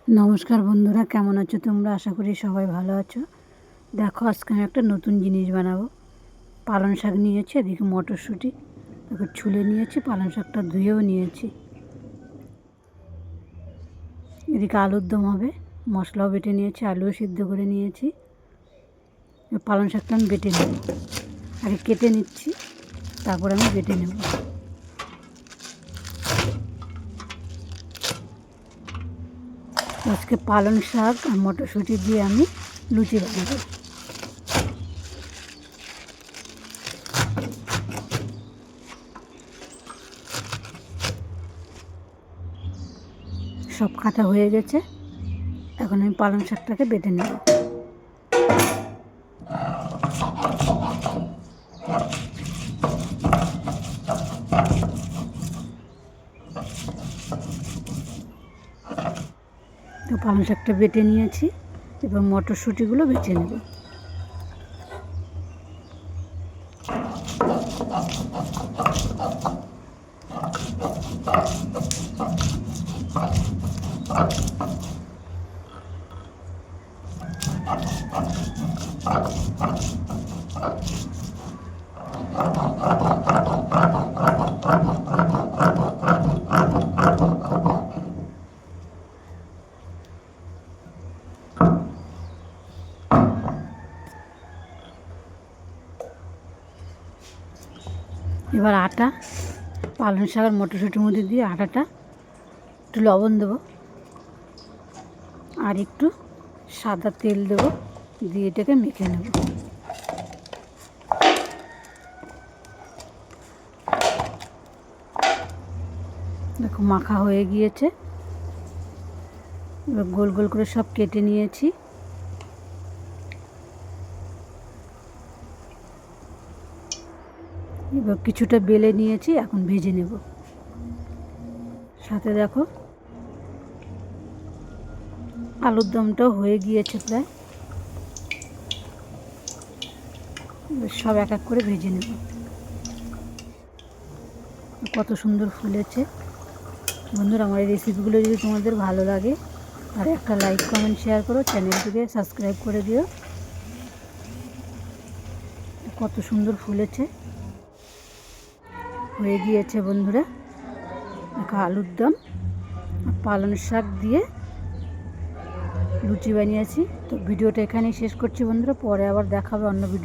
নমস্কার বন্ধুরা, কেমন আছো তোমরা? আশা করি সবাই ভালো আছো। দেখো, আজকে আমি একটা নতুন জিনিস বানাবো। পালং শাক নিয়েছি, এদিকে মটরশুঁটি তারপর ছুলে নিয়েছি, পালং শাকটা ধুয়েও নিয়েছি। এদিকে আলুর দম হবে, মশলাও বেটে নিয়েছি, আলুও সিদ্ধ করে নিয়েছি। পালং শাকটা আমি বেটে নেব, আগে কেটে নিচ্ছি, তারপর আমি বেটে নেব। আজকে পালং শাক আর মটরশুঁটি দিয়ে আমি লুচি বানাবো। সব কাটা হয়ে গেছে, এখন আমি পালং শাকটাকে বেটে নেব। তো পালং শাকটা বেটে নিয়েছি, এবার মটরশুঁটিগুলো বেটে নেব। এবার আটা, পালং শাক আর মটরশুঁটির মধ্যে দিয়ে আটাটা একটু লবণ দেবো আর একটু সাদা তেল দেবো, দিয়ে এটাকে মেখে নেব। দেখো, মাখা হয়ে গিয়েছে। এবার গোল গোল করে সব কেটে নিয়েছি। এবার কিছুটা বেলে নিয়েছি, এখন ভেজে নেব। সাথে দেখো, আলুর দমটাও হয়ে গিয়েছে প্রায়। এবার সব এক এক করে ভেজে নেব। কত সুন্দর ফুলেছে। বন্ধুরা, আমার এই রেসিপিগুলো যদি তোমাদের ভালো লাগে আর একটা লাইক কমেন্ট শেয়ার করো, চ্যানেলটিকে সাবস্ক্রাইব করে দিও। কত সুন্দর ফুলেছে, হয়ে গিয়েছে বন্ধুরা। দেখো, আলুর দম আর পালং শাক দিয়ে লুচি বানিয়েছি। তো ভিডিওটা এখানেই শেষ করছি বন্ধুরা, পরে আবার দেখাবে অন্য ভিডিও।